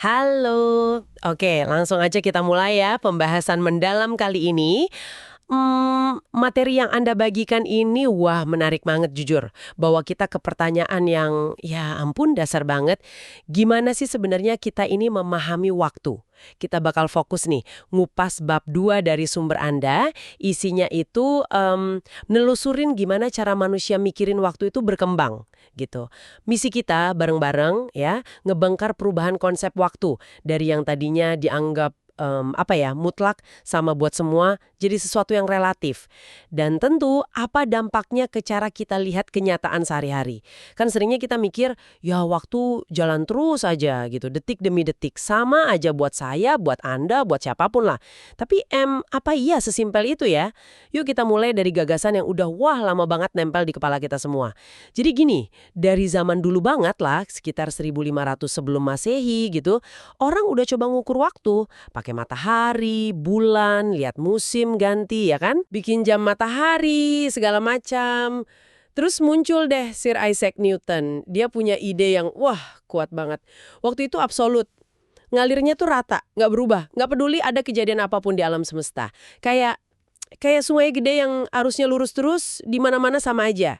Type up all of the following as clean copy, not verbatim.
Halo. Oke, langsung aja kita mulai ya pembahasan mendalam kali ini. Materi yang Anda bagikan ini, wah menarik banget jujur. Bawa kita ke pertanyaan yang, ya ampun dasar banget. Gimana sih sebenarnya kita ini memahami waktu? Kita bakal fokus nih, ngupas bab 2 dari sumber Anda. Isinya itu nelusurin gimana cara manusia mikirin waktu itu berkembang gitu. Misi kita bareng-bareng ya, ngebongkar perubahan konsep waktu dari yang tadinya dianggap mutlak sama buat semua jadi sesuatu yang relatif. Dan tentu apa dampaknya ke cara kita lihat kenyataan sehari-hari. Kan seringnya kita mikir, ya waktu jalan terus aja gitu, detik demi detik. Sama aja buat saya, buat Anda, buat siapapun lah. Tapi apa iya sesimpel itu ya? Yuk kita mulai dari gagasan yang udah wah lama banget nempel di kepala kita semua. Jadi gini, dari zaman dulu banget lah, sekitar 1500 sebelum Masehi gitu, orang udah coba ngukur waktu, pakai matahari, bulan, lihat musim ganti ya kan? Bikin jam matahari, segala macam. Terus muncul deh Sir Isaac Newton. Dia punya ide yang wah kuat banget. Waktu itu absolut. Ngalirnya tuh rata, nggak berubah. Nggak peduli ada kejadian apapun di alam semesta. Kayak sungai gede yang arusnya lurus terus, di mana-mana sama aja.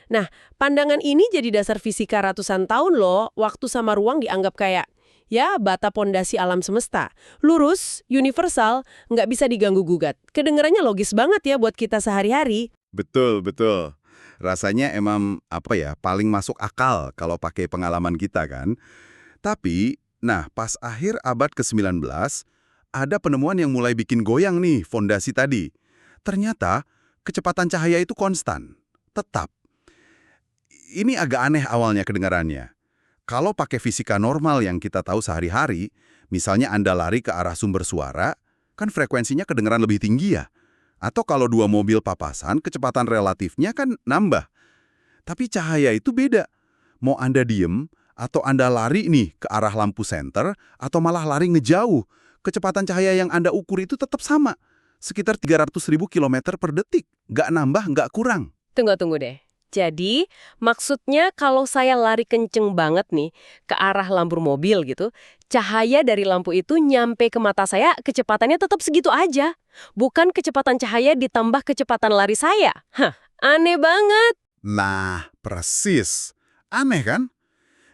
Nah, pandangan ini jadi dasar fisika ratusan tahun loh. Waktu sama ruang dianggap kayak ya, bata pondasi alam semesta. Lurus, universal, nggak bisa diganggu-gugat. Kedengarannya logis banget ya buat kita sehari-hari. Betul, betul. Rasanya emang paling masuk akal kalau pakai pengalaman kita kan. Tapi, nah pas akhir abad ke-19, ada penemuan yang mulai bikin goyang nih fondasi tadi. Ternyata kecepatan cahaya itu konstan, tetap. Ini agak aneh awalnya kedengarannya. Kalau pakai fisika normal yang kita tahu sehari-hari, misalnya Anda lari ke arah sumber suara, kan frekuensinya kedengaran lebih tinggi ya. Atau kalau dua mobil papasan, kecepatan relatifnya kan nambah. Tapi cahaya itu beda. Mau Anda diem, atau Anda lari nih ke arah lampu senter, atau malah lari ngejauh, kecepatan cahaya yang Anda ukur itu tetap sama. Sekitar 300.000 km per detik. Nggak nambah, nggak kurang. Tunggu deh. Jadi, maksudnya kalau saya lari kenceng banget nih ke arah lampu mobil gitu, cahaya dari lampu itu nyampe ke mata saya, kecepatannya tetap segitu aja. Bukan kecepatan cahaya ditambah kecepatan lari saya. Hah, aneh banget. Nah, persis. Aneh kan?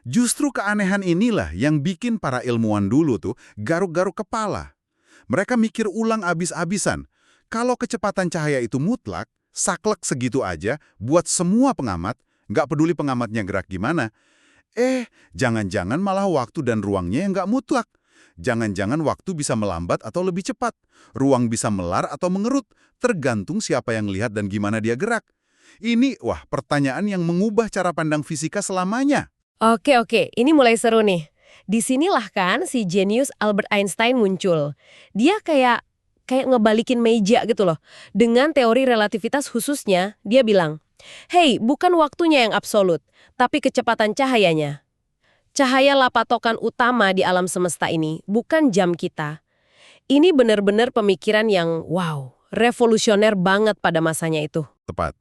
Justru keanehan inilah yang bikin para ilmuwan dulu tuh garuk-garuk kepala. Mereka mikir ulang abis-abisan. Kalau kecepatan cahaya itu mutlak, saklek segitu aja buat semua pengamat, nggak peduli pengamatnya gerak gimana. Jangan-jangan malah waktu dan ruangnya yang nggak mutlak. Jangan-jangan waktu bisa melambat atau lebih cepat. Ruang bisa melar atau mengerut, tergantung siapa yang lihat dan gimana dia gerak. Ini, pertanyaan yang mengubah cara pandang fisika selamanya. Oke, ini mulai seru nih. Disinilah kan si jenius Albert Einstein muncul. Dia kayak ngebalikin meja gitu loh. Dengan teori relativitas khususnya, dia bilang, "Hey, bukan waktunya yang absolut, tapi kecepatan cahayanya. Cahayalah patokan utama di alam semesta ini, bukan jam kita." Ini benar-benar pemikiran yang, wow, revolusioner banget pada masanya itu. Tepat.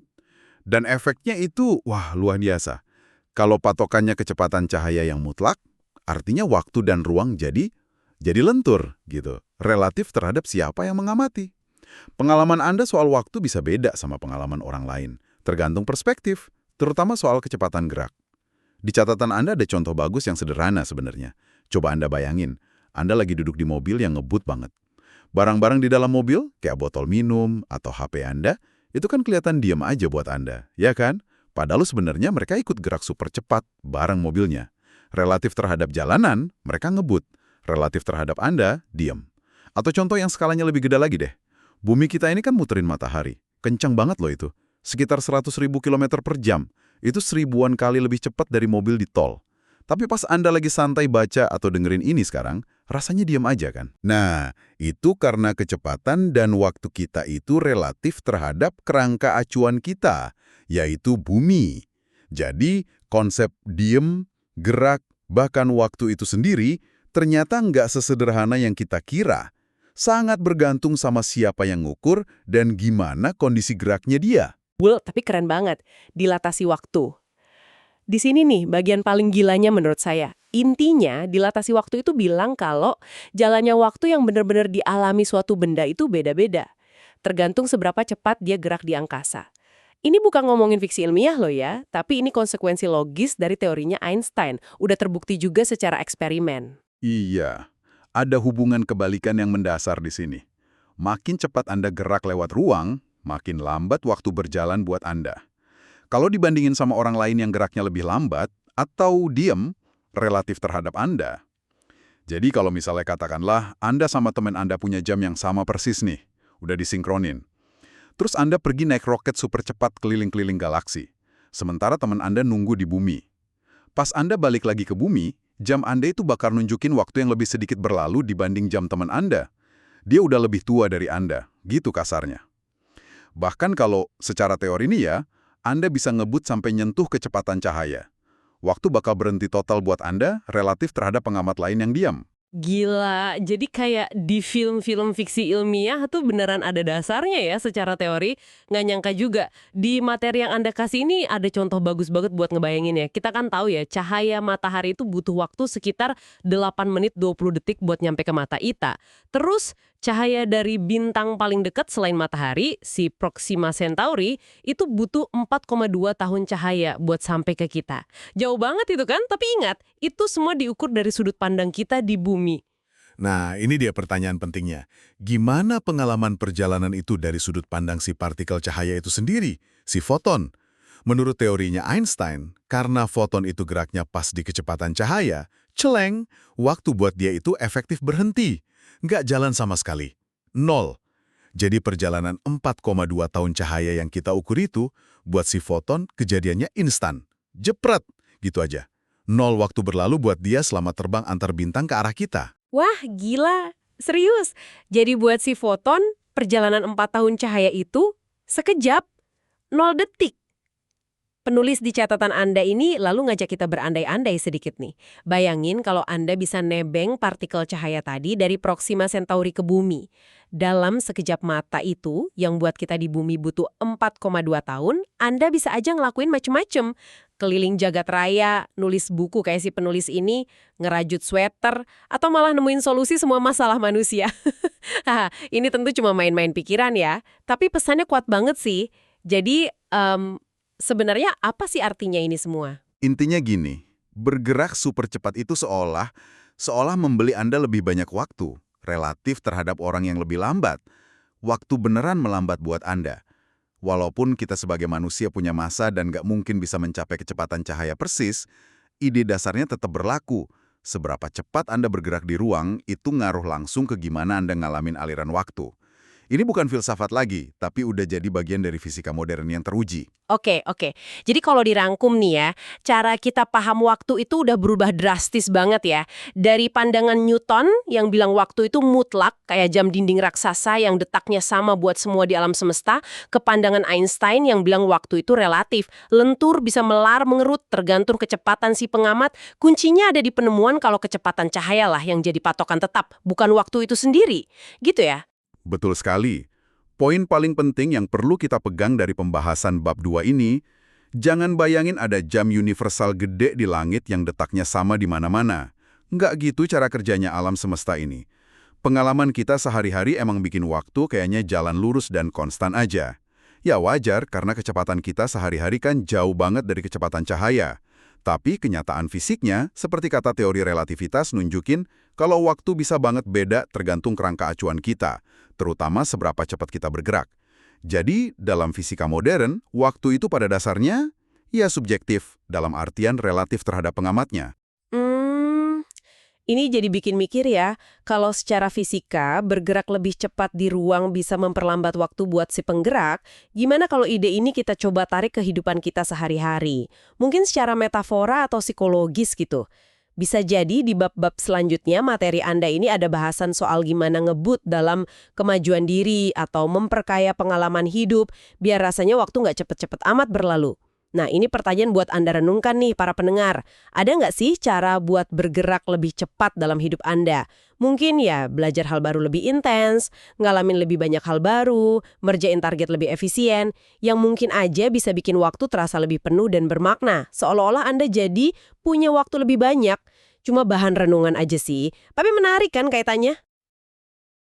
Dan efeknya itu, luar biasa. Kalau patokannya kecepatan cahaya yang mutlak, artinya waktu dan ruang jadi lentur gitu. Relatif terhadap siapa yang mengamati. Pengalaman Anda soal waktu bisa beda sama pengalaman orang lain. Tergantung perspektif, terutama soal kecepatan gerak. Di catatan Anda ada contoh bagus yang sederhana sebenarnya. Coba Anda bayangin, Anda lagi duduk di mobil yang ngebut banget. Barang-barang di dalam mobil, kayak botol minum atau HP Anda, itu kan kelihatan diam aja buat Anda, ya kan? Padahal sebenarnya mereka ikut gerak super cepat bareng mobilnya. Relatif terhadap jalanan, mereka ngebut. Relatif terhadap Anda, diam. Atau contoh yang skalanya lebih gede lagi deh. Bumi kita ini kan muterin matahari. Kencang banget loh itu. Sekitar 100.000 km per jam. Itu 1000-an kali lebih cepat dari mobil di tol. Tapi pas Anda lagi santai baca atau dengerin ini sekarang, rasanya diam aja kan? Nah, itu karena kecepatan dan waktu kita itu relatif terhadap kerangka acuan kita, yaitu bumi. Jadi, konsep diem, gerak, bahkan waktu itu sendiri, ternyata nggak sesederhana yang kita kira. Sangat bergantung sama siapa yang ngukur dan gimana kondisi geraknya dia. Tapi keren banget, dilatasi waktu. Di sini nih bagian paling gilanya menurut saya. Intinya, dilatasi waktu itu bilang kalau jalannya waktu yang benar-benar dialami suatu benda itu beda-beda. Tergantung seberapa cepat dia gerak di angkasa. Ini bukan ngomongin fiksi ilmiah loh ya, tapi ini konsekuensi logis dari teorinya Einstein. Udah terbukti juga secara eksperimen. Iya, ada hubungan kebalikan yang mendasar di sini. Makin cepat Anda gerak lewat ruang, makin lambat waktu berjalan buat Anda. Kalau dibandingin sama orang lain yang geraknya lebih lambat, atau diem, relatif terhadap Anda. Jadi kalau misalnya katakanlah, Anda sama teman Anda punya jam yang sama persis nih, udah disinkronin. Terus Anda pergi naik roket super cepat keliling-keliling galaksi. Sementara teman Anda nunggu di bumi. Pas Anda balik lagi ke bumi, jam Anda itu bakal nunjukin waktu yang lebih sedikit berlalu dibanding jam teman Anda. Dia udah lebih tua dari Anda, gitu kasarnya. Bahkan kalau secara teori ini ya, Anda bisa ngebut sampai nyentuh kecepatan cahaya. Waktu bakal berhenti total buat Anda relatif terhadap pengamat lain yang diam. Gila, jadi kayak di film-film fiksi ilmiah tuh beneran ada dasarnya ya secara teori. Nggak nyangka juga, di materi yang Anda kasih ini ada contoh bagus banget buat ngebayangin ya. Kita kan tahu ya, cahaya matahari itu butuh waktu sekitar 8 menit 20 detik buat nyampe ke mata kita. Terus, cahaya dari bintang paling dekat selain matahari, si Proxima Centauri, itu butuh 4,2 tahun cahaya buat sampai ke kita. Jauh banget itu kan, tapi ingat, itu semua diukur dari sudut pandang kita di bumi. Nah, ini dia pertanyaan pentingnya. Gimana pengalaman perjalanan itu dari sudut pandang si partikel cahaya itu sendiri, si foton? Menurut teorinya Einstein, karena foton itu geraknya pas di kecepatan cahaya, celeng, waktu buat dia itu efektif berhenti. Nggak jalan sama sekali. Nol. Jadi perjalanan 4,2 tahun cahaya yang kita ukur itu, buat si foton kejadiannya instan. Jepret, gitu aja. Nol waktu berlalu buat dia selama terbang antar bintang ke arah kita. Wah, gila. Serius. Jadi buat si foton, perjalanan 4 tahun cahaya itu sekejap, 0 detik. Penulis di catatan Anda ini lalu ngajak kita berandai-andai sedikit nih. Bayangin kalau Anda bisa nebeng partikel cahaya tadi dari Proxima Centauri ke bumi. Dalam sekejap mata itu, yang buat kita di bumi butuh 4,2 tahun, Anda bisa aja ngelakuin macem-macem. Keliling jagat raya, nulis buku kayak si penulis ini, ngerajut sweater, atau malah nemuin solusi semua masalah manusia. Haha, ini tentu cuma main-main pikiran ya, tapi pesannya kuat banget sih. Jadi, sebenarnya apa sih artinya ini semua? Intinya gini, bergerak super cepat itu seolah membeli Anda lebih banyak waktu, relatif terhadap orang yang lebih lambat. Waktu beneran melambat buat Anda. Walaupun kita sebagai manusia punya masa dan nggak mungkin bisa mencapai kecepatan cahaya persis, ide dasarnya tetap berlaku. Seberapa cepat Anda bergerak di ruang, itu ngaruh langsung ke gimana Anda ngalamin aliran waktu. Ini bukan filsafat lagi, tapi udah jadi bagian dari fisika modern yang teruji. Oke. Jadi kalau dirangkum nih ya, cara kita paham waktu itu udah berubah drastis banget ya. Dari pandangan Newton yang bilang waktu itu mutlak, kayak jam dinding raksasa yang detaknya sama buat semua di alam semesta, ke pandangan Einstein yang bilang waktu itu relatif, lentur, bisa melar, mengerut, tergantung kecepatan si pengamat. Kuncinya ada di penemuan kalau kecepatan cahaya lah yang jadi patokan tetap, bukan waktu itu sendiri. Gitu ya? Betul sekali. Poin paling penting yang perlu kita pegang dari pembahasan bab 2 ini, jangan bayangin ada jam universal gede di langit yang detaknya sama di mana-mana. Nggak gitu cara kerjanya alam semesta ini. Pengalaman kita sehari-hari emang bikin waktu kayaknya jalan lurus dan konstan aja. Ya wajar karena kecepatan kita sehari-hari kan jauh banget dari kecepatan cahaya. Tapi kenyataan fisiknya, seperti kata teori relativitas nunjukin kalau waktu bisa banget beda tergantung kerangka acuan kita, terutama seberapa cepat kita bergerak. Jadi, dalam fisika modern, waktu itu pada dasarnya, ya subjektif, dalam artian relatif terhadap pengamatnya. Ini jadi bikin mikir ya, kalau secara fisika bergerak lebih cepat di ruang bisa memperlambat waktu buat si penggerak, gimana kalau ide ini kita coba tarik ke kehidupan kita sehari-hari? Mungkin secara metafora atau psikologis gitu. Bisa jadi di bab-bab selanjutnya materi Anda ini ada bahasan soal gimana ngebut dalam kemajuan diri atau memperkaya pengalaman hidup, biar rasanya waktu nggak cepet-cepet amat berlalu. Nah, ini pertanyaan buat Anda renungkan nih, para pendengar. Ada nggak sih cara buat bergerak lebih cepat dalam hidup Anda? Mungkin ya, belajar hal baru lebih intens, ngalamin lebih banyak hal baru, ngerjain target lebih efisien, yang mungkin aja bisa bikin waktu terasa lebih penuh dan bermakna, seolah-olah Anda jadi punya waktu lebih banyak. cuma bahan renungan aja sih. Tapi menarik kan kaitannya?